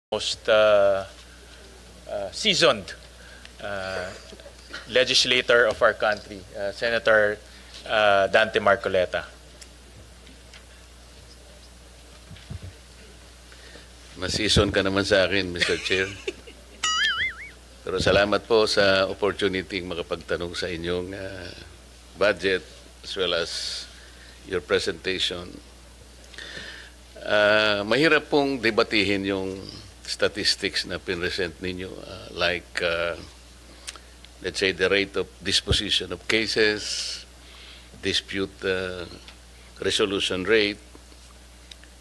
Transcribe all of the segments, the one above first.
most seasoned legislator of our country, Senator Dante Marcoleta. Masison ka naman sa akin, Mr. Chair. Pero salamat po sa opportunity makapagtanong sa inyong budget as well as your presentation. Mahirap pong debatihin yung statistics na pinresent ninyo, let's say the rate of disposition of cases, dispute resolution rate,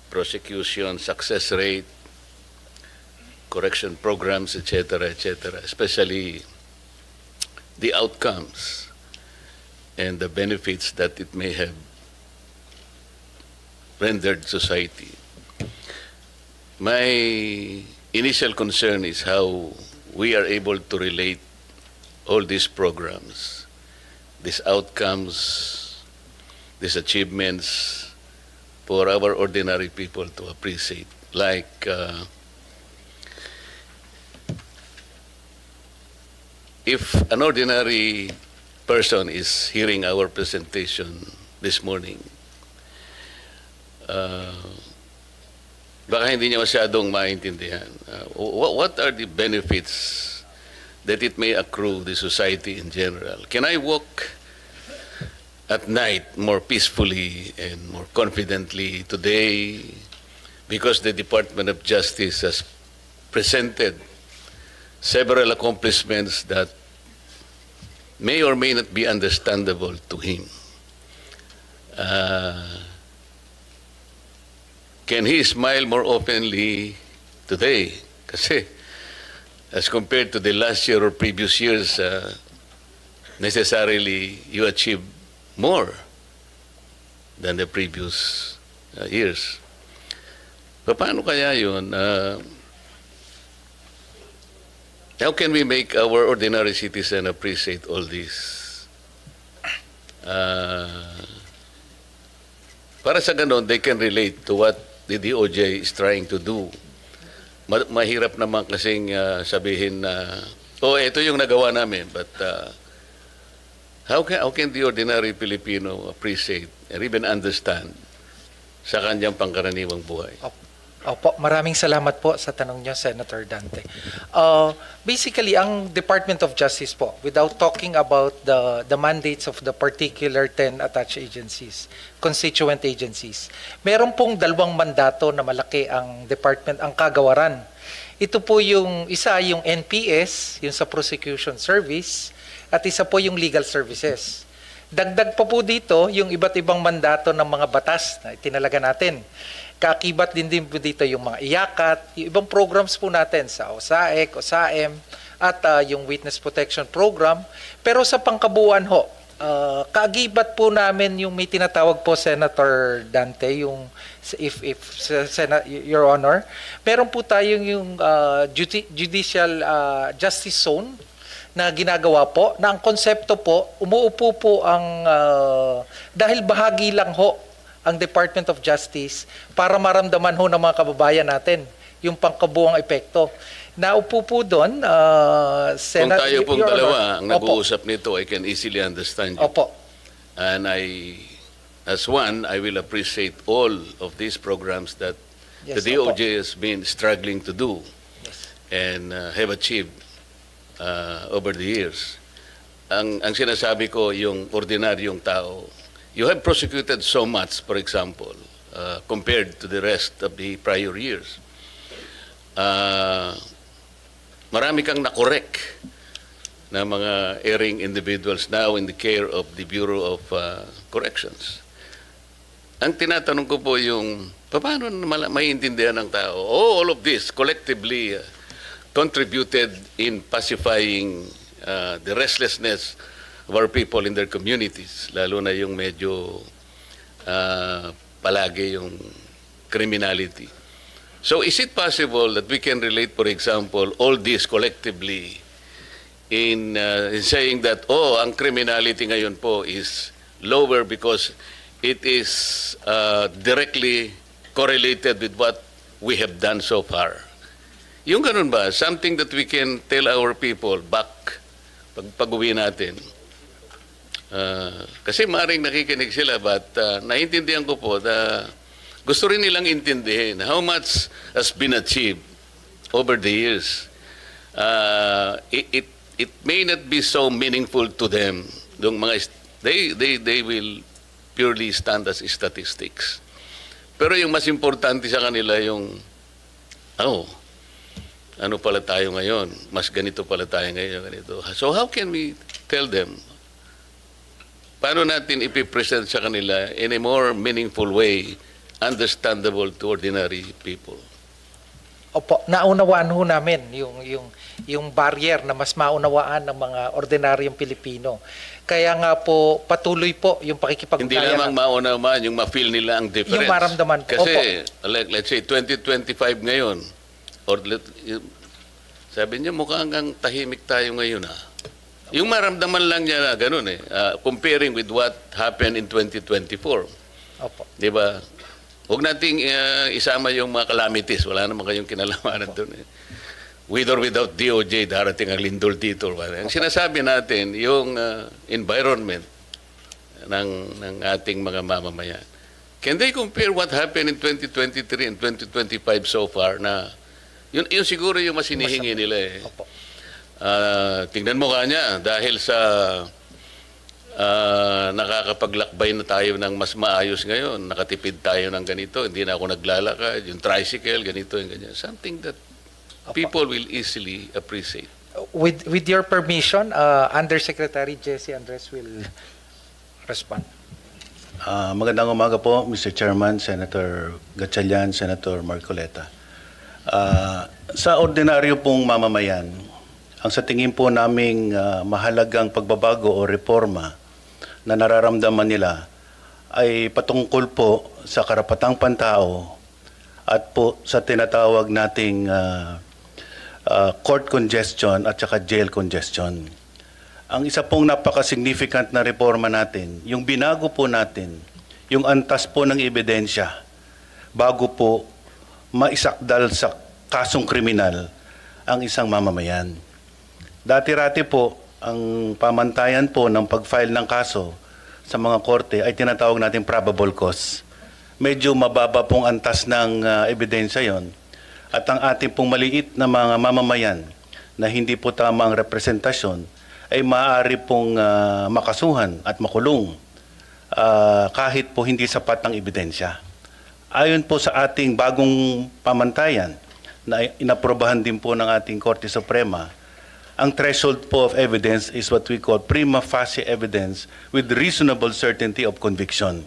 prosecution success rate, correction programs, etc., especially the outcomes and the benefits that it may have rendered society. My initial concern is how we are able to relate all these programs, these outcomes, these achievements for our ordinary people to appreciate. Like if an ordinary person is hearing our presentation this morning, baka hindi niya masyadong maintindihan. What are the benefits that it may accrue the society in general? Can I walk at night more peacefully and more confidently today because the Department of Justice has presented several accomplishments that may or may not be understandable to him? Can he smile more openly today? Kasi as compared to the last year or previous years, necessarily you achieve more than the previous years. Paano kaya yun? How can we make our ordinary citizen appreciate all this? Para sa ganon, they can relate to what the DOJ is trying to do. Mahirap naman kasing sabihin na, ito yung nagawa namin. But how can the ordinary Filipino appreciate or even understand sa kanyang pangkaraniwang buhay? Opo, maraming salamat po sa tanong niyo, Senator Dante. Basically, ang Department of Justice po, without talking about the mandates of the particular 10 attached agencies, constituent agencies, meron pong dalawang mandato na malaki ang department, ang kagawaran. Ito po yung isa, yung NPS, yung sa prosecution service, at isa po yung legal services. Dagdag pa po dito yung iba't ibang mandato ng mga batas na itinalaga natin. Kakibat din po dito yung mga IACAT, yung ibang programs po natin sa OSAEC, OSAEM, at yung Witness Protection Program. Pero sa pangkabuuan ho, kaagibat po namin yung may tinatawag po, Senator Dante, yung Your Honor, meron po tayong yung Judicial Justice Zone na ginagawa po, na ang konsepto po, umuupo po ang, dahil bahagi lang ho ang Department of Justice para maramdaman ho ng mga kababayan natin yung pangkabuang epekto. Naupo po doon, Kung tayo pong dalawa ang nag-uusap nito, I can easily understand you. Opo. And as one, I will appreciate all of these programs that the DOJ has been struggling to do and have achieved over the years. Ang sinasabi ko, yung ordinaryong tao, you have prosecuted so much, for example, compared to the rest of the prior years. Marami kang nakorek na mga erring individuals now in the care of the Bureau of Corrections. Ang tinatanong ko po yung, paano maiintindihan ng tao? All of this collectively contributed in pacifying the restlessness of our people in their communities, lalo na yung medyo palagi yung criminality. So is it possible that we can relate, for example, all this collectively in saying that, ang criminality ngayon po is lower because it is directly correlated with what we have done so far. Yung ganun ba, something that we can tell our people back pag-uwi natin. Kasi maaaring nakikinig sila, but naiintindihan ko po na gusto rin nilang intindihin how much has been achieved over the years. It may not be so meaningful to them. Yung mga they will purely stand as statistics. Pero yung mas importante sa kanila yung ano pala tayo ngayon? Mas ganito pala tayo ngayon, ganito. So how can we tell them? Paano natin ipipresent sa kanila in a more meaningful way, understandable to ordinary people? Opo, naunawaan ho namin yung barrier na mas maunawaan ng mga ordinaryong Pilipino. Kaya nga po, patuloy po yung pakikipag-ugnayan. Hindi lamang maunawaan, yung ma-feel nila ang difference. Yung maramdaman po. Kasi, let's say, 2025 ngayon, or sabi niya, mukhang hanggang tahimik tayo ngayon, ha? Yung maramdaman lang niya na ganun, comparing with what happened in 2024. Opo. Di ba? Huwag nating isama yung mga calamities. Wala naman kayong kinalamanan doon. With or without DOJ, darating ang lindol dito. Ang sinasabi natin, yung environment ng ating mga mamamayan. Can they compare what happened in 2023 and 2025 so far na yun siguro yung mas hinihingi nila eh. Opo. Tingnan mo kanya, dahil sa nakakapaglakbay na tayo ng mas maayos ngayon, nakatipid tayo ng ganito, hindi na ako naglalakad, yung tricycle, ganito, yung ganyan. Something that people will easily appreciate. With your permission, Undersecretary Jesse Andres will respond. Magandang umaga po, Mr. Chairman, Senator Gatchalian, Senator Marcoleta. Sa ordinaryo pong mamamayan, ang sa tingin po naming mahalagang pagbabago o reforma na nararamdaman nila ay patungkol po sa karapatang pantao at po sa tinatawag nating court congestion at saka jail congestion. Ang isa pong napaka-significant na reforma natin, yung binago po natin, yung antas po ng ebidensya bago po maisakdal sa kasong kriminal ang isang mamamayan. Dati-rati po, ang pamantayan po ng pag-file ng kaso sa mga korte ay tinatawag natin probable cause. Medyo mababa pong antas ng ebidensya yon. At ang ating pong maliit na mga mamamayan na hindi po tama ang representasyon ay maaari pong makasuhan at makulong kahit po hindi sapat ang ebidensya. Ayon po sa ating bagong pamantayan na inaprobahan din po ng ating Korte Suprema, ang threshold po of evidence is what we call prima facie evidence with reasonable certainty of conviction.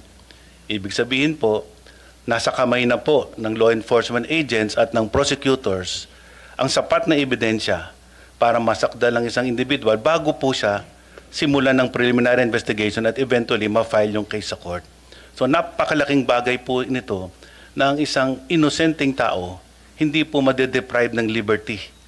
Ibig sabihin po, nasa kamay na po ng law enforcement agents at ng prosecutors ang sapat na ebidensya para masakdal ang isang individual bago po siya simulan ng preliminary investigation at eventually ma-file yung case sa court. So napakalaking bagay po nito na ang isang inosenteng tao hindi po madedeprive ng liberty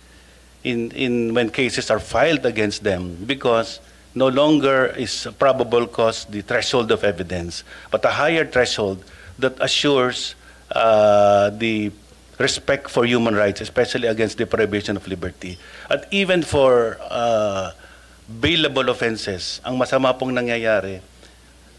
when cases are filed against them because no longer is probable cause the threshold of evidence but a higher threshold that assures the respect for human rights, especially against deprivation of liberty. At even for bailable offenses, ang masama pong nangyayari,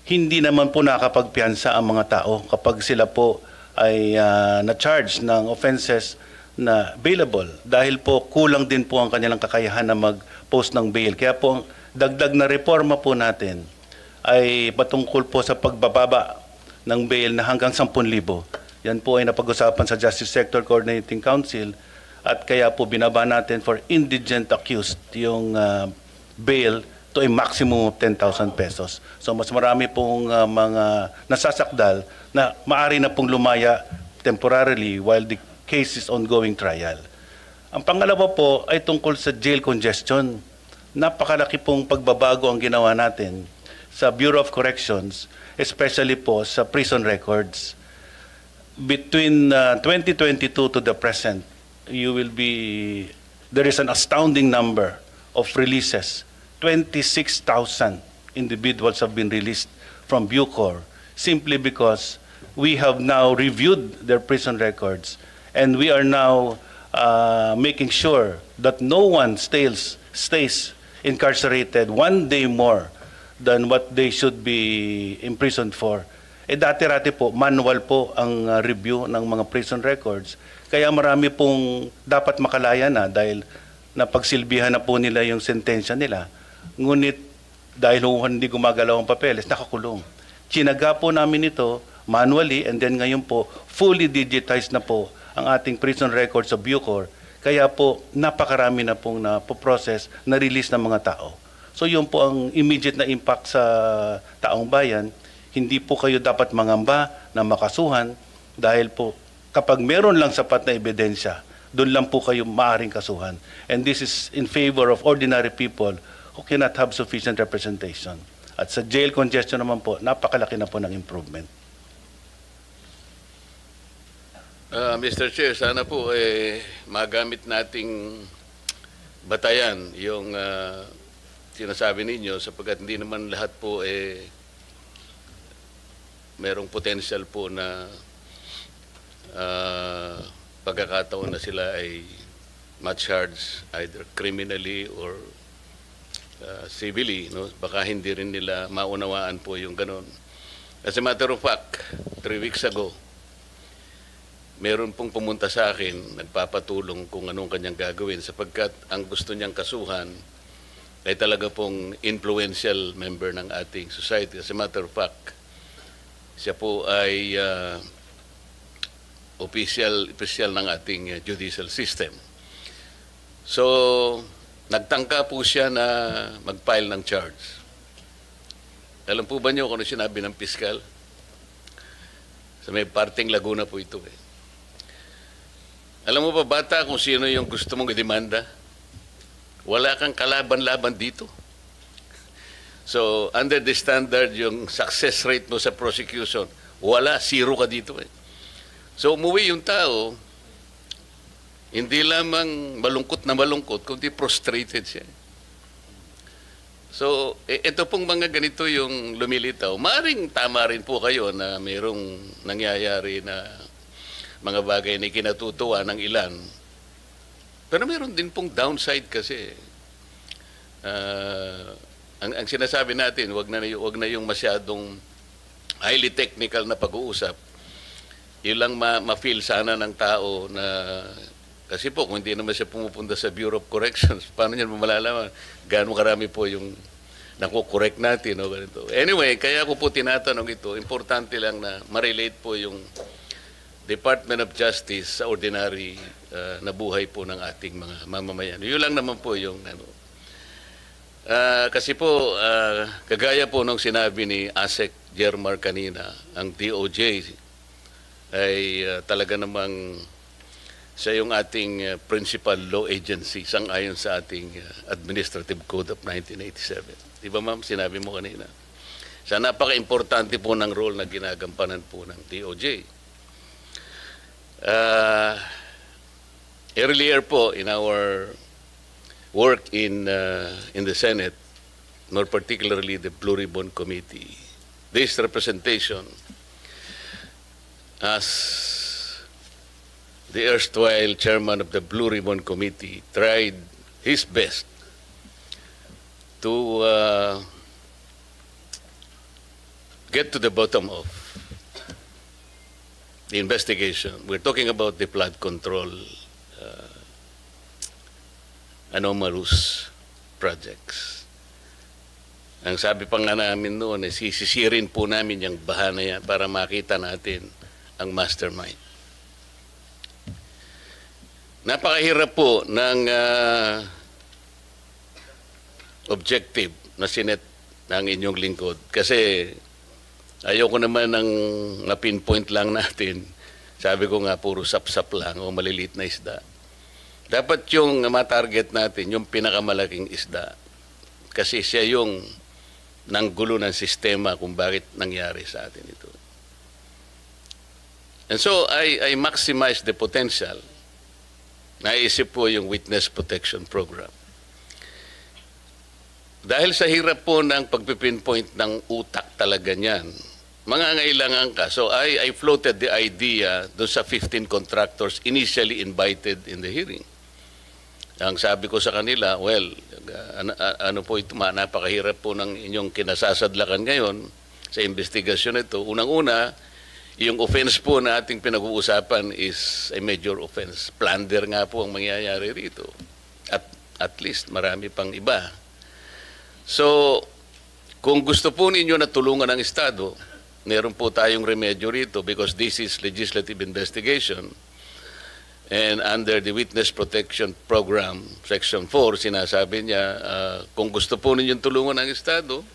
hindi naman po nakapagpiyansa ang mga tao kapag sila po ay na-charge ng offenses na bailable dahil po kulang din po ang kanilang kakayahan na mag-post ng bail. Kaya po ang dagdag na reforma po natin ay patungkol po sa pagbababa ng bail na hanggang 10,000. Yan po ay napag-usapan sa Justice Sector Coordinating Council at kaya po binaba natin for indigent accused yung bail to a maximum of 10,000 pesos. So mas marami pong mga nasasakdal na maaari na pong lumaya temporarily while the case is ongoing trial. Ang pangalawa po ay tungkol sa jail congestion. Napakalaki pong pagbabago ang ginawa natin sa Bureau of Corrections, especially po sa prison records. Between 2022 to the present, there is an astounding number of releases. 26,000 individuals have been released from Bucor simply because we have now reviewed their prison records and we are now making sure that no one stays incarcerated one day more than what they should be imprisoned for. Dati-rati po, manual po ang review ng mga prison records. Kaya marami pong dapat makalaya na dahil napagsilbihan na po nila yung sentensya nila. Ngunit dahil hindi gumagalaw ang papeles, nakakulong. Chinaga po namin ito manually, and then ngayon po, fully digitized na po ang ating prison records sa Bucor. Kaya po, napakarami na pong na-process, na-release ng mga tao. So yun po ang immediate na impact sa taong bayan. Hindi po kayo dapat mangamba na makasuhan dahil po kapag meron lang sapat na ebidensya, doon lang po kayo maaaring kasuhan. And this is in favor of ordinary people who cannot have sufficient representation. At sa jail congestion naman po, napakalaki na po ng improvement. Mr. Chair, sana po magamit nating batayan yung sinasabi ninyo sapagkat hindi naman lahat po merong potential po na pagkakataon na sila ay ma-charge either criminally or civilly, no? Baka hindi rin nila maunawaan po yung ganon. As a matter of fact, 3 weeks ago, meron pong pumunta sa akin, nagpapatulong kung anong kanyang gagawin sapagkat ang gusto niyang kasuhan ay talaga pong influential member ng ating society. As a matter of fact, siya po ay official ng ating judicial system. So, nagtangka po siya na mag-file ng charge. Alam po ba niyo kung ano sinabi ng piskal? Sa may parting Laguna po ito eh. Alam mo ba bata kung sino yung gusto mong idemanda? Wala kang kalaban-laban dito. So, under the standard, yung success rate mo sa prosecution, wala, 0 ka dito eh. So, umuwi yung tao, hindi lamang malungkot na malungkot, kundi frustrated siya. So, ito pong mga ganito yung lumilitaw. Maaring tama rin po kayo na mayroong nangyayari na mga bagay na kinatutuwa ng ilan. Pero mayroon din pong downside kasi. Ang sinasabi natin, wag na yung masyadong highly technical na pag-uusap. Yun lang ma-feel sana ng tao na kasi po kung hindi naman siya pumupunta sa Bureau of Corrections, paano niya malalaman gaano karami po yung nakukorek natin o ganito. Anyway, kaya ko po tinatanong ito, importante lang na ma-relate po yung Department of Justice sa ordinary na buhay po ng ating mga mamamayan. Yun lang naman po yung ano. Kasi po, kagaya po nung sinabi ni ASEC Jermar kanina, ang DOJ ay talaga namang siya yung ating principal law agency sang-ayon sa ating Administrative Code of 1987. Di ba ma'am, sinabi mo kanina? Siya napaka-importante po ng role na ginagampanan po ng DOJ. Earlier po in our work in the Senate, more particularly the Blue Ribbon Committee, this representation as the erstwhile chairman of the Blue Ribbon Committee tried his best to get to the bottom of the investigation. We're talking about the flood control anomalous projects. Ang sabi pa nga namin noon, sisisirin po namin yung baha na yan para makita natin ang mastermind. Napakahirap po ng objective na sinet ng inyong lingkod kasi ayoko naman ng na-pinpoint lang natin. Sabi ko nga, puro sap-sap lang o maliliit na isda. Dapat yung ma-target natin, yung pinakamalaking isda. Kasi siya yung nanggulo ng sistema kung bakit nangyari sa atin ito. And so, I maximize the potential. Naisip po yung Witness Protection Program. Dahil sa hirap po ng pagpipinpoint ng utak talaga niyan, mangangailangan ka. So I floated the idea doon sa 15 contractors initially invited in the hearing. Ang sabi ko sa kanila, well, ano po ito, napakahirap po ng inyong kinasasadlakan ngayon sa investigasyon ito. Unang-una, yung offense po na ating pinag-uusapan is a major offense. Plunder nga po ang mangyayari rito. At least marami pang iba. So, kung gusto po ninyo na tulungan ng Estado, meron po tayong remedyo rito because this is legislative investigation. And under the Witness Protection Program, Section 4, sinasabi niya, kung gusto po ninyong tulungan ng Estado,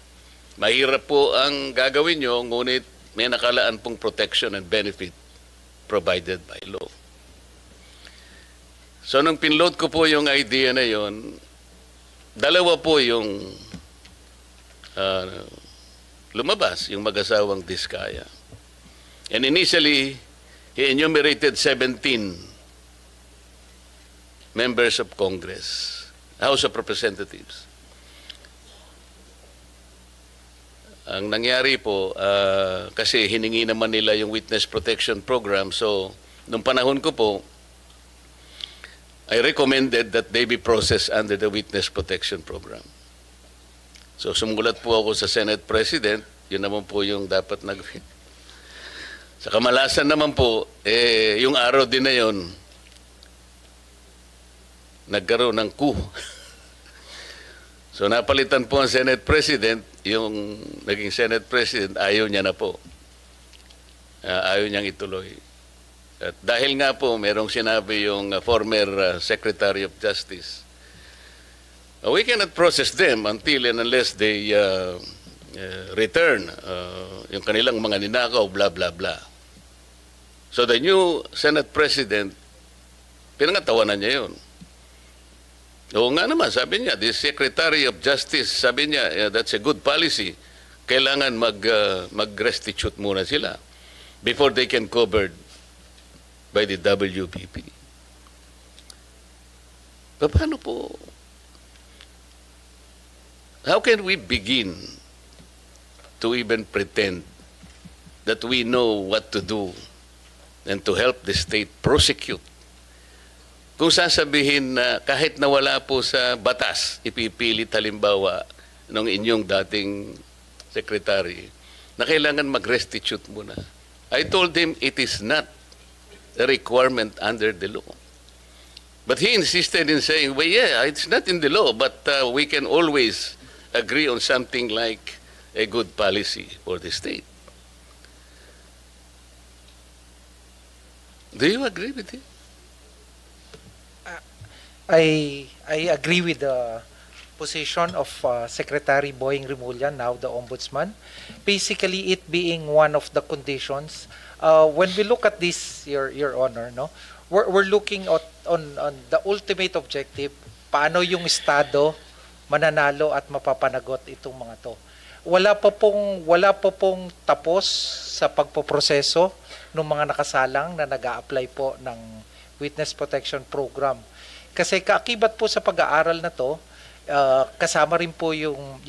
mahirap po ang gagawin nyo, ngunit may nakalaan pong protection and benefit provided by law. So, nung pinload ko po yung idea na yon, dalawa po yung lumabas, yung mag-asawang Diskaya. And initially, he enumerated 17 members of Congress, House of Representatives. Ang nangyari po, kasi hiningi naman nila yung Witness Protection Program, so nung panahon ko po, I recommended that they be processed under the Witness Protection Program. So sumulat po ako sa Senate President, yun naman po yung dapat nag-fit. Sa kamalasan naman po, yung araw din na yun, nagkaroon ng coup. So napalitan po ang Senate President, yung naging Senate President, ayaw niya na po. Ayaw niyang ituloy. At dahil nga po, merong sinabi yung former Secretary of Justice, we cannot process them until and unless they return yung kanilang mga ninakaw, blah, blah, blah. So the new Senate President, pinangatawanan niya yun. Oo nga naman, sabi niya, the Secretary of Justice, sabi niya, that's a good policy. Kailangan mag-restitute muna sila before they can covered by the WPP. Paano po? How can we begin to even pretend that we know what to do and to help the state prosecute? Kung sasabihin na kahit nawala po sa batas, ipipilit halimbawa ng inyong dating secretary na kailangan mag-restitute muna. I told him it is not a requirement under the law. But he insisted in saying, well, yeah, it's not in the law, but we can always agree on something like a good policy for the state. Do you agree with him? I agree with the position of Secretary Boying Rimulya, now the Ombudsman. Basically, it being one of the conditions. When we look at this, Your Honor, no, we're looking at on the ultimate objective, paano yung Estado mananalo at mapapanagot itong mga to. Wala pa pong tapos sa pagpoproseso ng mga nakasalang na nag-a-apply po ng Witness Protection Program. Kasi kaakibat po sa pag-aaral na to, kasama rin po yung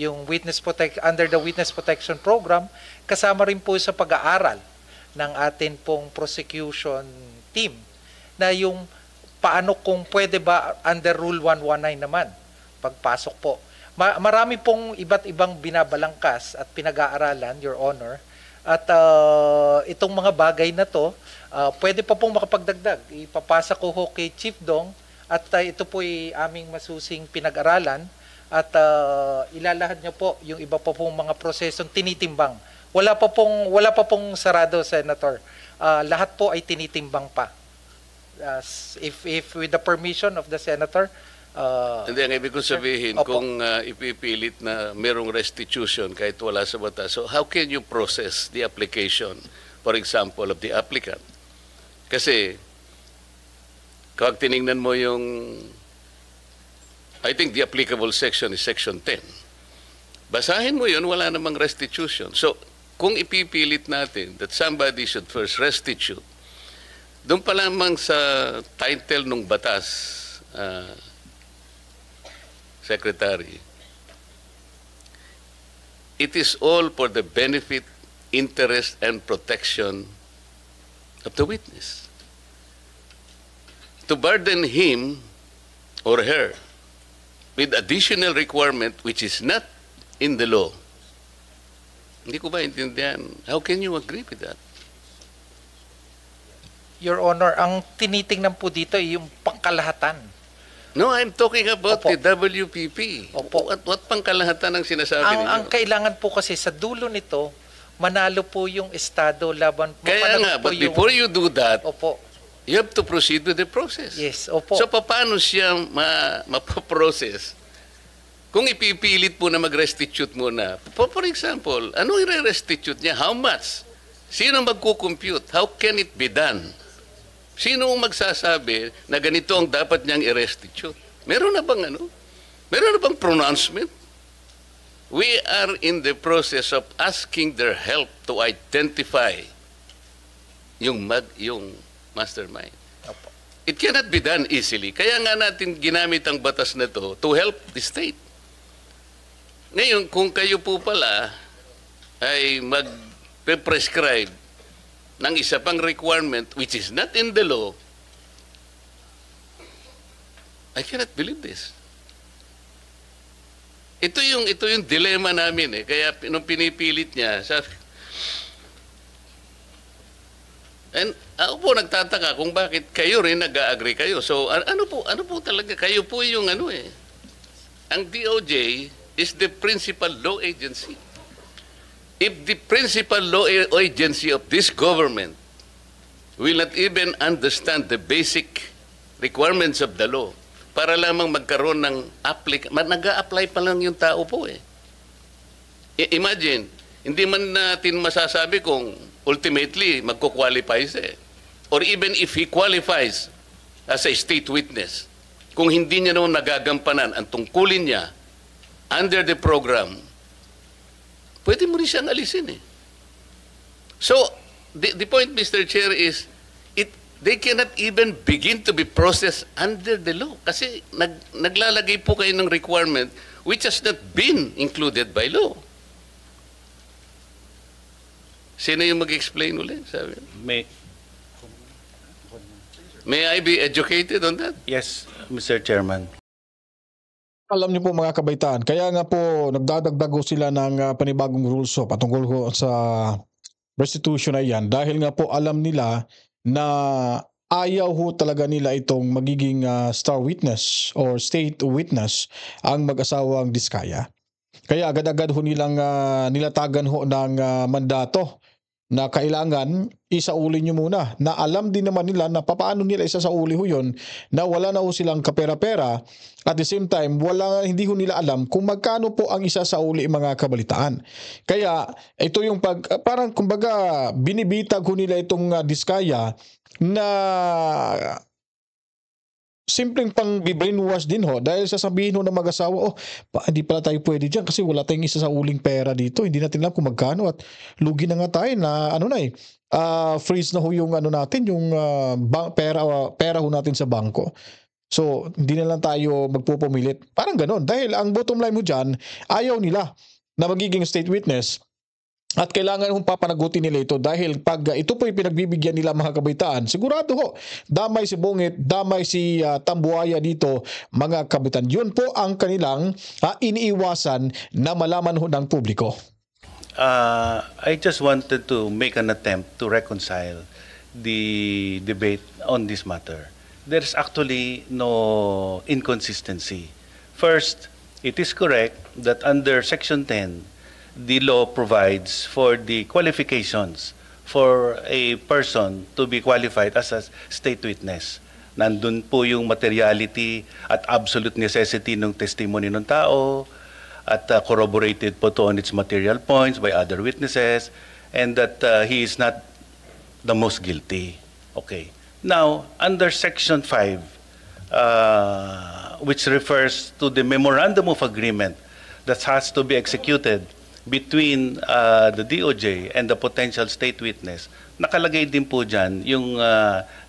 under the Witness Protection Program, kasama rin po sa pag-aaral ng atin pong prosecution team na yung paano kung pwede ba under Rule 119 naman pagpasok po. Marami pong iba't ibang binabalangkas at pinag-aaralan, Your Honor, at itong mga bagay na to, pwede pa pong makapagdagdag. Ipapasa ko ho kay Chief Dong at ito po ay aming masusing pinag-aralan at ilalahad niyo po yung iba pa pong mga prosesong tinitimbang. Wala pa pong sarado, Senator. Lahat po ay tinitimbang pa. If with the permission of the Senator, hindi, ang ibig kong sabihin, kung ipipilit na merong restitution kahit wala sa batas, so how can you process the application, for example, of the applicant? Kasi, kapag tinignan mo yung, I think the applicable section is Section 10. Basahin mo yun, wala namang restitution. So, kung ipipilit natin that somebody should first restitute, doon pa lamang sa title ng batas, Secretary, it is all for the benefit interest and protection of the witness. To burden him or her with additional requirement which is not in the law. Hindi ko ba intindihan? How can you agree with that? Your Honor, ang tinitingnan po dito ay yung pangkalahatan. No, I'm talking about Opo. the WPP. Opo. What pangkalahatan ang sinasabi ninyo? Ang kailangan po kasi sa dulo nito, manalo po yung Estado laban. Kaya mapanalo nga, po but before you do that, Opo. you have to proceed with the process. Yes, opo. So, paano siya mapaprocess? Kung ipipilit po na mag-restitute muna, for example, anong i-restitute niya? How much? Sino magkukompute? How can it be done? Sino ang magsasabi na ganito ang dapat niyang i-restitute? Meron na bang ano? Meron na bang pronouncement? We are in the process of asking their help to identify yung mastermind. Opo. It cannot be done easily. Kaya nga natin ginamit ang batas na to help the state. Ngayon, kung kayo po pala ay mag-prescribe ng isa pang requirement which is not in the law, I cannot believe this. Ito yung dilemma namin eh. Kaya nung pinipilit niya, sabi, and ako po nagtataka kung bakit kayo rin nag-agree kayo. So ano po talaga, kayo po yung ano eh. Ang DOJ is the principal law agency. If the principal law agency of this government will not even understand the basic requirements of the law, para lamang magkaroon ng nag-a-apply pa lang yung tao po eh. Imagine, hindi man natin masasabi kung ultimately magko-qualify siya eh. Or even if he qualifies as a state witness, kung hindi niya naman nagagampanan ang tungkulin niya under the program, pwede mo rin siyang alisin eh. So, the point, Mr. Chair, is they cannot even begin to be processed under the law kasi naglalagay po kayo ng requirement which has not been included by law. Sino yung mag-explain ulit? Sabi? May I be educated on that? Yes, Mr. Chairman. Alam niyo po mga kabaitaan, kaya nga po nagdadagdag sila ng panibagong rules patungkol sa restitution na yan dahil nga po alam nila na ayaw ho talaga nila itong magiging star witness or state witness ang mag-asawang Diskaya. Kaya agad-agad ho nilang nilatagan ho ng mandato na kailangan isauli nyo muna, na alam din naman nila na papaano nila isasauli ho yun, na wala na ho silang kapera-pera, at the same time hindi ho nila alam kung magkano po ang isasauli mga kabalitaan. Kaya ito yung parang kumbaga binibitag ho nila itong Diskaya na simpleng pang brainwash din ho dahil sasabihin ho ng mag-asawa, hindi pala tayo pwede dyan kasi wala tayong isa sa uling pera dito, hindi natin alam kung magkano at lugi na nga tayo na freeze na ho yung natin, yung pera ho natin sa bangko. So hindi na lang tayo magpupumilit. Parang ganon. Dahil ang bottom line mo dyan, ayaw nila na magiging state witness. At kailangan hong papanagutin nila ito dahil pag ito po yung pinagbibigyan nila mga kabaitaan, sigurado ho, damay si Bungit, damay si Tambuaya dito mga kabaitaan. Yun po ang kanilang iniiwasan na malaman ho ng publiko. I just wanted to make an attempt to reconcile the debate on this matter. There's actually no inconsistency. First, it is correct that under Section 10, the law provides for the qualifications for a person to be qualified as a state witness. Nandun po yung materiality at absolute necessity ng testimony ng tao at corroborated po to on its material points by other witnesses, and that he is not the most guilty. Okay. Now, under Section 5, which refers to the memorandum of agreement that has to be executed between the DOJ and the potential state witness, nakalagay din po dyan yung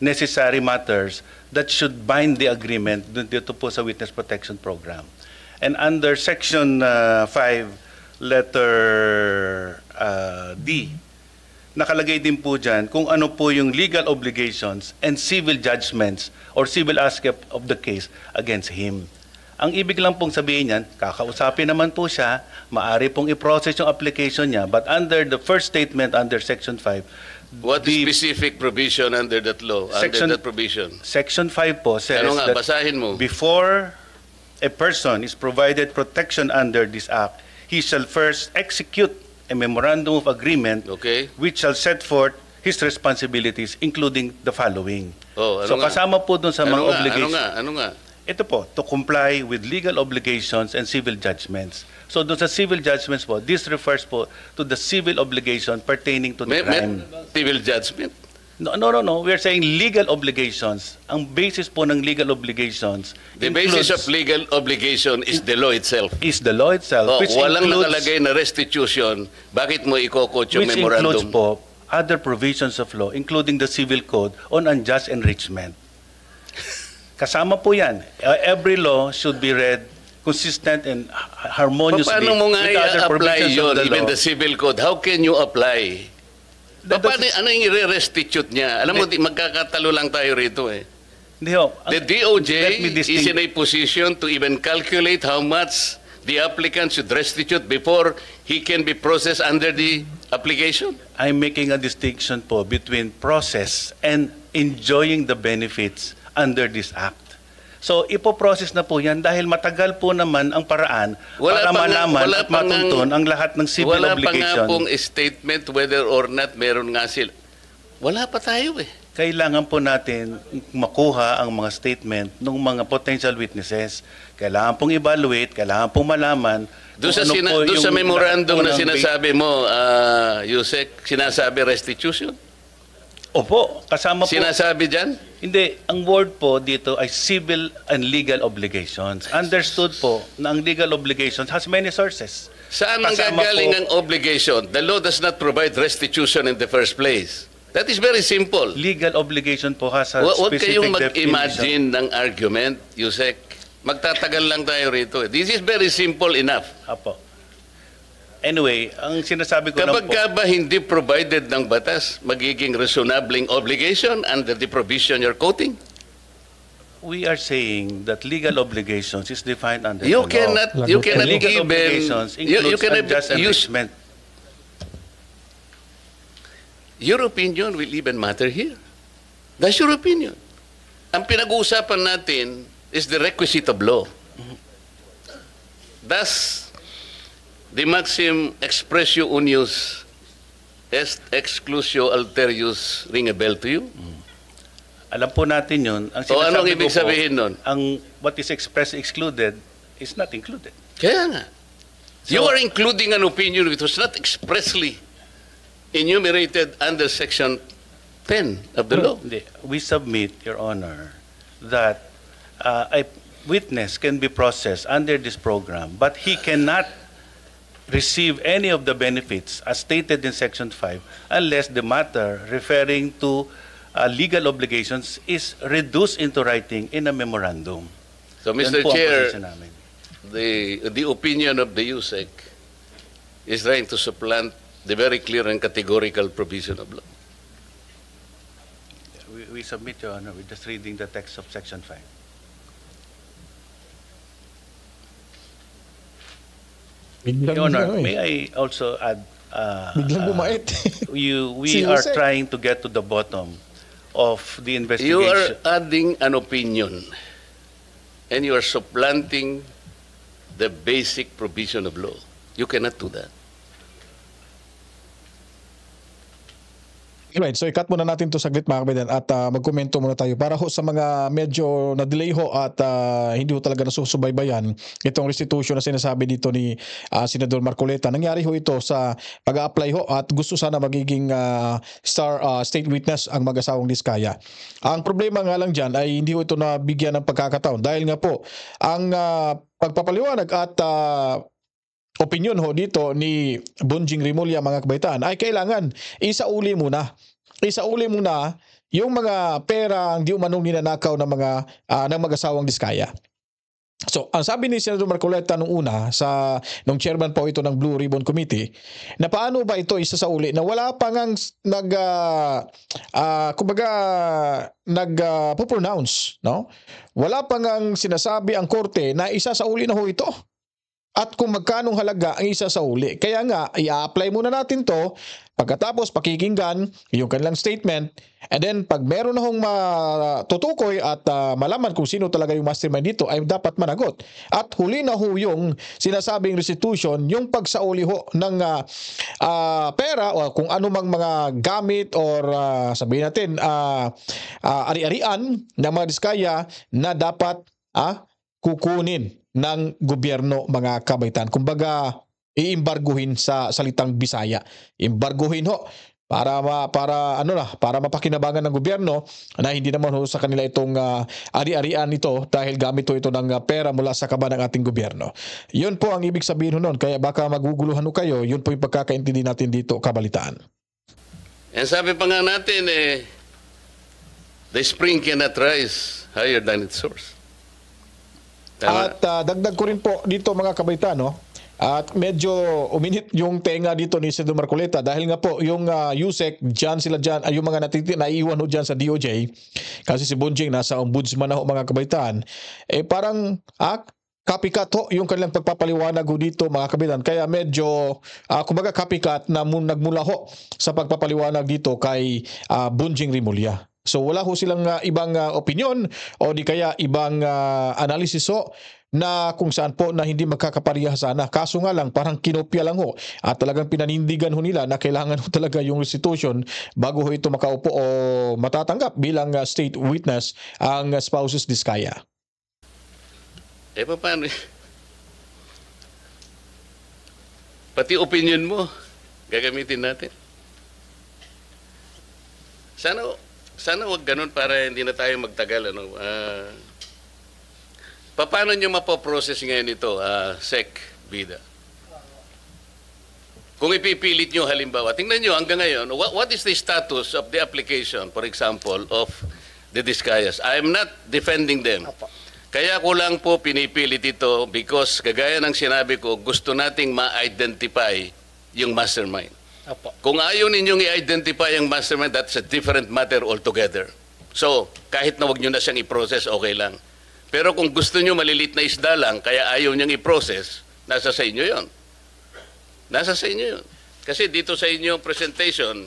necessary matters that should bind the agreement dito po sa Witness Protection Program. And under Section 5, letter D, nakalagay din po dyan kung ano po yung legal obligations and civil judgments or civil aspect of the case against him. Ang ibig lang pong sabihin niyan, kakausapin naman po siya, maari pong i-process yung application niya, but under the first statement under Section 5, What the specific provision under that law, Section- under that provision? Section 5 po says Ano nga, that basahin mo. before a person is provided protection under this act, he shall first execute a memorandum of agreement Okay? which shall set forth his responsibilities, including the following. Oh, ano So nga? kasama po dun sa mga Ano nga, obligations. ano nga? Ito po, to comply with legal obligations and civil judgments. So doon sa civil judgments po, this refers po to the civil obligation pertaining to the May crime. civil judgment. No. We are saying legal obligations. Ang basis po ng legal obligations The basis of legal obligation is the law itself. is the law itself, Oh, which walang includes, nakalagay na restitution. Bakit mo ikokot yung which includes memorandum? po other provisions of law, including the civil code on unjust enrichment. Kasama po yan. Every law should be read consistent and harmoniously Paano mo nga with other i-apply provisions yun, of the even law. the civil code? How can you apply? That Paano, doesn't- ano yung i-restitute niya? Alam mo, magkakatalo lang tayo rito eh. Hindi ho. The Let DOJ me is in a position to even calculate how much the applicant should restitute before he can be processed under the application. I'm making a distinction po between process and enjoying the benefits under this act. So, ipoprocess na po yan dahil matagal po naman ang paraan para malaman at matuntun ang lahat ng civil wala pa nga obligation. pong statement whether or not meron nga sila. Wala pa tayo eh. Kailangan po natin makuha ang mga statement ng mga potential witnesses. Kailangan pong evaluate, kailangan pong malaman Doon sa, kung ano po doon sa yung memorandum lahat po na ng sinasabi mo, Yusek, sinasabi restitution? Opo, kasama po. Sinasabi dyan? Hindi, ang word po dito ay civil and legal obligations. Understood po na ang legal obligations has many sources. Saan ang Kasama gagaling po- ang obligation? The law does not provide restitution in the first place. That is very simple. Legal obligation po has a Huwag specific kayong definition. mag-imagine ng argument, Yusek. Magtatagal lang tayo rito. This is very simple enough. Apo. Anyway, ang sinasabi ko lang Kapag po, ka ba hindi provided ng batas, magiging reasonabling obligation under the provision you're quoting? we are saying that legal obligations is defined under You the law. cannot, you Lagot. cannot And legal even, obligations you includes cannot unjust use, enrichment. your opinion will even matter here. That's your opinion. Ang pinag-uusapan natin is the requisite of law. Thus, the maxim expressio unius est exclusio alterius ring a bell to you? Alam po natin yun. Ang O anong sinasabi ibig ko po, sabihin nun? ang what is expressed excluded is not included. Kaya nga. You So- are including an opinion which was not expressly enumerated under Section 10 of the law. Hindi. We submit, Your Honor, that a witness can be processed under this program, but he cannot receive any of the benefits as stated in Section 5 unless the matter referring to legal obligations is reduced into writing in a memorandum. So, Yan Mr. po ang Chair, position namin. the opinion of the USEC is trying to supplant the very clear and categorical provision of law. We submit, Your Honor, with just reading the text of Section 5. Biglang, Your Honor, ano eh, may I also add, biglang bumait. we Si are Jose. trying to get to the bottom of the You investigation. are adding an opinion and you are supplanting the basic provision of law. You cannot do that. Right, so i-cut muna natin to saglit mga kabayan at magkomento muna tayo para ho sa mga medyo na-delay ho at hindi ho talaga nasusubaybayan itong restitution na sinasabi dito ni Senador Marcoleta. Nangyari ho ito sa pag-a-apply ho at gusto sana magiging state witness ang mag-asawang Diskaya. Ang problema nga lang dyan ay hindi ho ito nabigyan ng pagkakataon dahil nga po ang pagpapaliwanag at opinion ho dito ni Bonjing Rimulya mga kabaitaan ay kailangan isauli muna yung mga pera ang di umanong ninanakaw ng mga ng mag-asawang Diskaya. So, ang sabi ni Senator Marcoleta nung una nung chairman po ito ng Blue Ribbon Committee, na paano ba ito isasauli na wala pa ngang pronounce, no? Wala pa ngang sinasabi ang korte na isasauli na ho ito. At kung magkanong halaga ang isasauli. Kaya nga, i-apply muna natin to, pagkatapos pakikinggan yung kanilang statement, and then pag meron na hong matutukoy at malaman kung sino talaga yung mastermind dito, ay dapat managot. At huli na ho yung sinasabing restitution, yung pagsauli ho ng pera o kung anumang mga gamit or sabihin natin ari-arian ng mga diskaya na dapat kukunin ng gobyerno, mga kabaitan. Kumbaga, iimbarguhin sa salitang Bisaya. Imbarguhin ho para mapakinabangan ng gobyerno na hindi naman ho sa kanila itong ari-arian ito dahil gamit ho ito ng pera mula sa kaba ng ating gobyerno. Yun po ang ibig sabihin ho nun. Kaya baka maguguluhan ho kayo, yun po yung pagkakaintindi natin dito, kabalitaan. And sabi pa nga natin, the spring cannot rise higher than its source. Tama. At dagdag ko rin po dito, mga kabaitan, no? At medyo uminit yung tenga dito ni Senator Marcoleta dahil nga po yung USEC, yung mga naiiwan ho dyan sa DOJ, kasi si Bonjing nasa ombudsman na ho, mga kabaitan, parang copycat ho yung kanilang pagpapaliwanag ho dito, mga kabaitan. Kaya medyo kumbaga copycat na nagmula ho sa pagpapaliwanag dito kay Bonjing Rimulya. So wala ho silang ibang opinion o di kaya ibang analysis ho na kung saan po na hindi magkakapareha sana. Kaso nga lang, parang kinopya lang ho at talagang pinanindigan ho nila na kailangan ho talaga yung restitution bago ho ito makaupo o matatanggap bilang state witness ang spouses Diskaya. Paano? Pati opinion mo, gagamitin natin. Sana wag ganun para hindi na tayo magtagal. Paano nyo mapoprocess ngayon ito, SEC, Bida? Kung ipipilit nyo halimbawa, tingnan nyo hanggang ngayon, what is the status of the application, for example, of the Diskayas? I am not defending them. Kaya ko lang po pinipilit ito because kagaya ng sinabi ko, gusto nating ma-identify yung mastermind. Kung ayaw ninyong i-identify ang mastermind, that's a different matter altogether. So, kahit na wag nyo na siyang i-process, okay lang. Pero kung gusto nyo malilit na isda lang, kaya ayaw niyang i-process, nasa sa inyo yon. Nasa sa inyo yon. Kasi dito sa inyong presentation,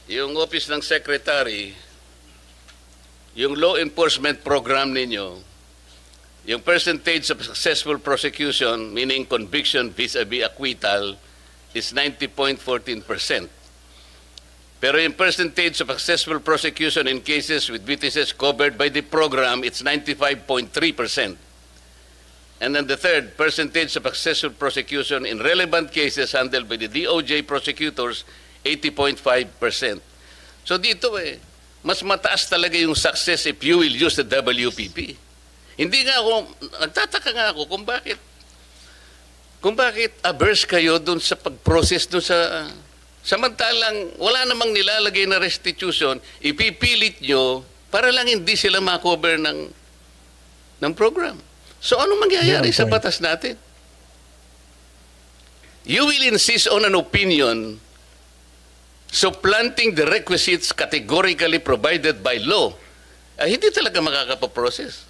yung Office ng Secretary, yung law enforcement program ninyo, yung percentage of successful prosecution, meaning conviction vis-a-vis acquittal, is 90.14%. Pero yung percentage of successful prosecution in cases with witnesses covered by the program, it's 95.3%. And then the third, percentage of successful prosecution in relevant cases handled by the DOJ prosecutors, 80.5%. So dito mas mataas talaga yung success if you will use the WPP. Hindi nga ako, nagtataka nga ako kung bakit averse kayo dun sa pag-process dun sa samantalang wala namang nilalagay na restitution, ipipilit nyo para lang hindi sila makover ng program. So ano mangyayari sa batas natin? You will insist on an opinion supplanting the requisites categorically provided by law. Hindi talaga makakapaprocess.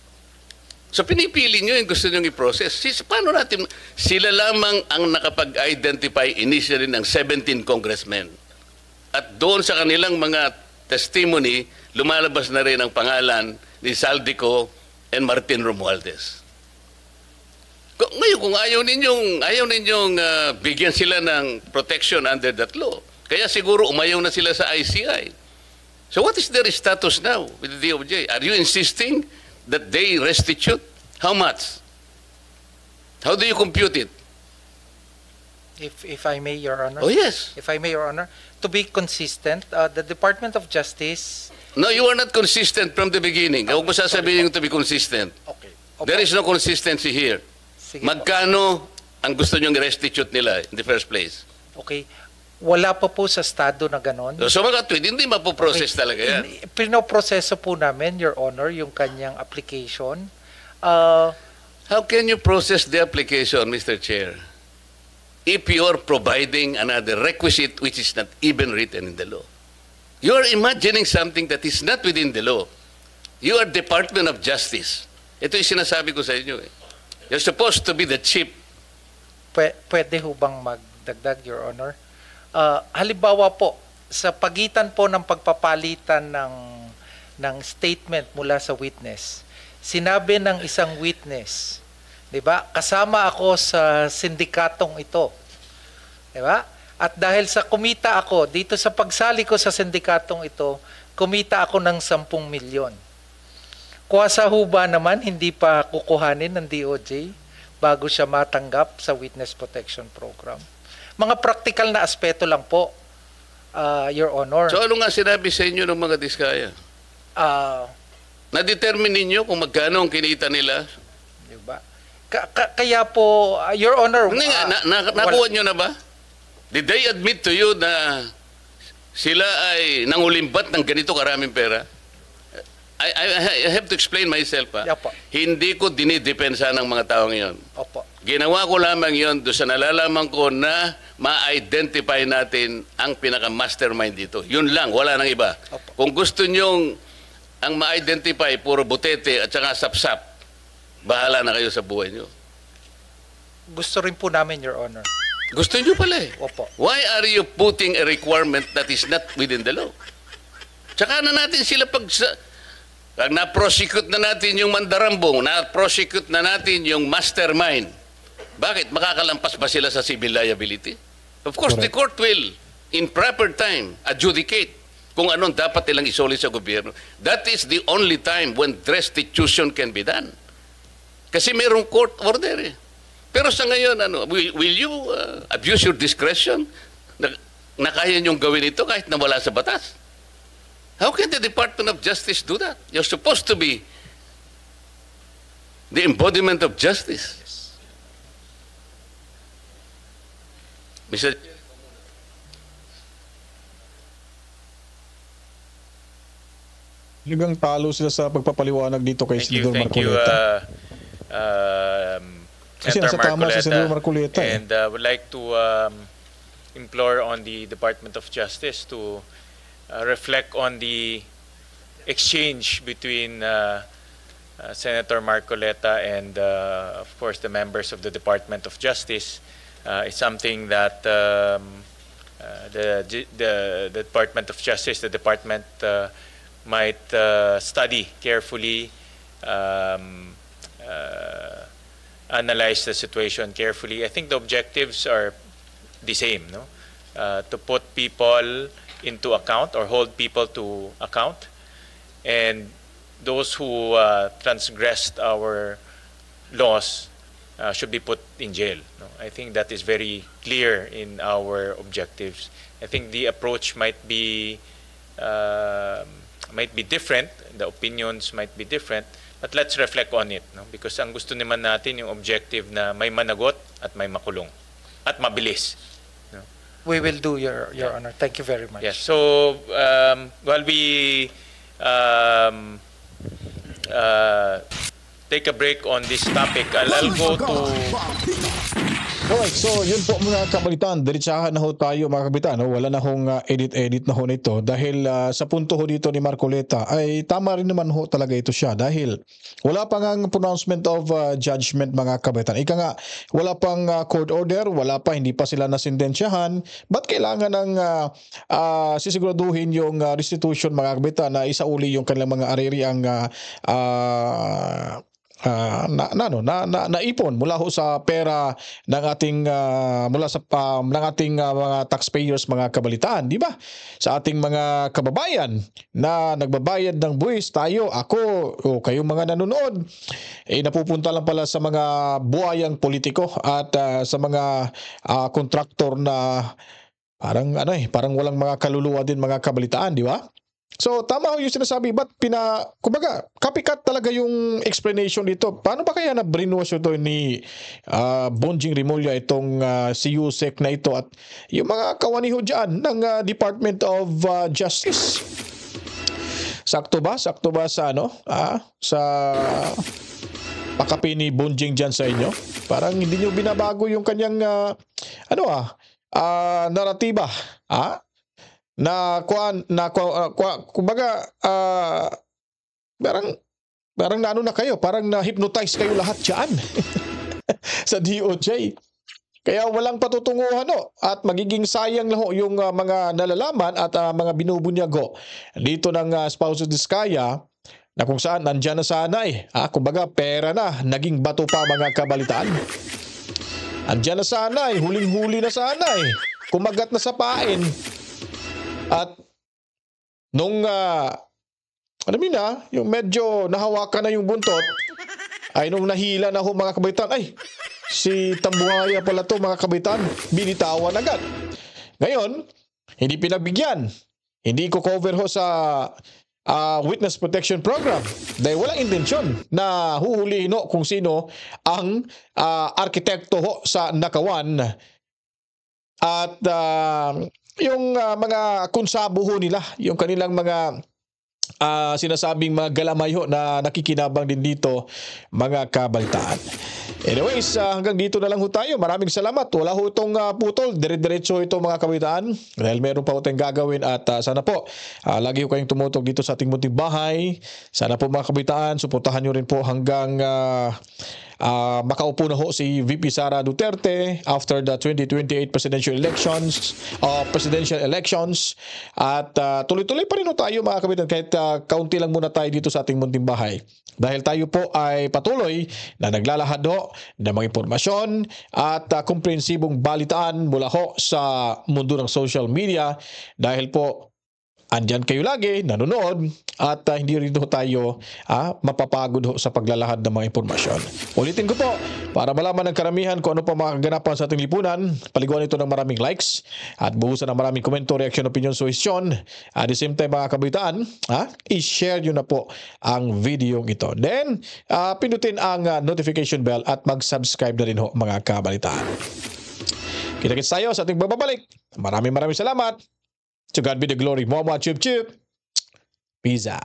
So pinipili nyo yung gusto nyo i-process. Paano natin? Sila lamang ang nakapag-identify initially ng 17 congressmen. At doon sa kanilang mga testimony, lumalabas na rin ang pangalan ni Saldico and Martin Romualdez. Ngayon, kung ayaw ninyong bigyan sila ng protection under that law, kaya siguro umayaw na sila sa ICI. So what is their status now with the DOJ? Are you insisting that they restitute? How much? How do you compute it? If I may, Your Honor. Oh, yes. If I may, Your Honor, to be consistent, the Department of Justice... No, you are not consistent from the beginning. Huwag mo sasabihin to be consistent. Okay. There is no consistency here. Sige, Magkano ang gusto nyong restitute nila in the first place? okay. Wala pa po sa estado na ganon. So mga tweet, hindi mapoprocess talaga yan. Pinoproseso po namin, Your Honor, yung kanyang application. How can you process the application, Mr. Chair, if you're providing another requisite which is not even written in the law? You are imagining something that is not within the law. You are Department of Justice. Ito yung sinasabi ko sa inyo. You're supposed to be the chief. Pwede ho bang magdagdag, Your Honor? Halimbawa po, sa pagitan po ng pagpapalitan ng statement mula sa witness, sinabi ng isang witness, 'di ba? Kasama ako sa sindikatong ito. 'Di ba? At dahil sa kumita ako dito sa pagsali ko sa sindikatong ito, kumita ako ng 10 milyon. Kuwasa ho ba naman hindi pa kukuhanin ng DOJ bago siya matanggap sa Witness Protection Program? Mga practical na aspeto lang po, Your Honor. So ano nga sinabi sa inyo ng mga diskaya? Na-determine ninyo kung magkano ang kinita nila? Diba? Kaya po, Your Honor... Hindi nga, nakuha nyo na ba? Did they admit to you na sila ay nangulimbat ng ganito karaming pera? I have to explain myself. Opo. Hindi ko dinidepensa ng mga taong yon. Opo. Ginawa ko lamang yon doon sa nalalaman ko na ma-identify natin ang pinaka-mastermind dito. Yun lang, wala nang iba. Opo. Kung gusto nyong ang ma-identify puro butete at saka sapsap, bahala na kayo sa buhay nyo. Gusto rin po namin, Your Honor. Gusto nyo pala eh. Opo. Why are you putting a requirement that is not within the law? Tsaka na natin sila pag na-prosecute na natin yung mandarambong, na-prosecute na natin yung mastermind. Bakit? Makakalampas ba sila sa civil liability? Of course, the court will, in proper time, adjudicate kung anong dapat nilang isoli sa gobyerno. That is the only time when restitution can be done. Kasi mayroong court order eh. Pero sa ngayon, will you abuse your discretion na kaya niyong gawin ito kahit na wala sa batas? How can the Department of Justice do that? You're supposed to be the embodiment of justice. Mr. Ligang talo sila sa pagpapaliwanag dito kay Senador Thank you, Marcoleta. Kasi Senator nasa tama si Senador Marcoleta. And would like to implore on the Department of Justice to reflect on the exchange between Senator Marcoleta and, of course, the members of the Department of Justice. It's something that the Department of Justice, the department, might study carefully, analyze the situation carefully. I think the objectives are the same, no? To put people into account or hold people to account, and those who transgressed our laws should be put in jail. No? I think that is very clear in our objectives. I think the approach might be different, the opinions might be different, but let's reflect on it, no? Because ang gusto naman natin yung objective na may managot at may makulong at mabilis. We will do, Your Honor. Thank you very much. Yes. So while we take a break on this topic, I'll go to... Alright, so yun po mga kabalitan, diretsahan na ho tayo mga kabitan, no? Wala na hong edit-edit na ho nito dahil sa punto ho dito ni Marcoleta ay tama rin naman ho talaga ito siya dahil wala pang ang pronouncement of judgment mga kabitan. Ika nga, wala pang court order, wala pa, hindi pa sila nasintensyahan. Ba't kailangan ng sisiguraduhin yung restitution mga kabitan na isauli yung kanilang mga areriang naipon mula ho sa pera ng ating mula sa ng ating mga taxpayers mga kabalitaan, di ba? Sa ating mga kababayan na nagbabayad ng buwis, tayo, ako, o kayong mga nanonood, napupunta lang pala sa mga buhayang politiko at sa mga kontraktor na parang parang walang mga kaluluwa din mga kabalitaan, di ba? So tama ho yung sinasabi, but kumbaga, copycat talaga yung explanation dito. Paano ba kaya na-brainwash ito ni Bonjing Rimulya itong si Yusek na ito at yung mga kawani ho dyan ng Department of Justice? Sakto ba? Sakto ba sa sa pakapi ni Bonjing dyan sa inyo? Parang hindi nyo binabago yung kanyang naratiba. Kumbaga parang naano na kayo, parang na-hypnotize kayo lahat diyan sa DOJ. Kaya walang patutunguhan at magiging sayang lang yung mga nalalaman at mga binubunyag dito ng Spouses Diskaya na kung saan nandyan na sana kumbaga pera na, naging bato pa mga kabalitaan. Andyan na sana huling-huli na sana kumagat na sa pain. At nung yung medyo nahawakan na yung buntot, ay nung nahila na ho mga kabaitan, si Tambuhaya pala to mga kabaitan, binitawan agad. Ngayon, hindi pinagbigyan. Hindi ko cover ho sa Witness Protection Program dahil walang intensyon na huhulihin kung sino ang arkitekto ho sa nakawan. At yung mga kunsabo ho nila, yung kanilang mga sinasabing mga galamay ho na nakikinabang din dito mga kabalitaan. Anyways, hanggang dito na lang ho tayo. Maraming salamat. Wala ho itong putol. Dire-diretso ito mga kabalitaan. Dahil meron pa ho tayong gagawin at sana po lagi ho kayong tumutog dito sa ating munting bahay. Sana po mga kabalitaan, suportahan nyo rin po hanggang makaupo na ho si VP Sara Duterte after the 2028 presidential elections at tuloy-tuloy pa rin ho tayo mga kabitan kahit kaunti lang muna tayo dito sa ating munting bahay dahil tayo po ay patuloy na naglalahad ho ng mga impormasyon at komprehensibong balitaan mula ho sa mundo ng social media dahil po andyan kayo lagi, nanonood, at hindi rin tayo mapapagod sa paglalahad ng mga impormasyon. Ulitin ko po, para malaman ng karamihan kung ano pa mga kaganapan sa ating lipunan, paliguan ito ng maraming likes at buhusan ng maraming komento, reaction, opinion, suggestion. At the same time mga kabaitaan, i-share nyo na po ang video ito. Then, pindutin ang notification bell at mag-subscribe na rin ho mga kabalitaan. Kita-kits tayo sa ating bababalik. Maraming salamat. To God be the glory. Mwah, chup, chup. Peace out.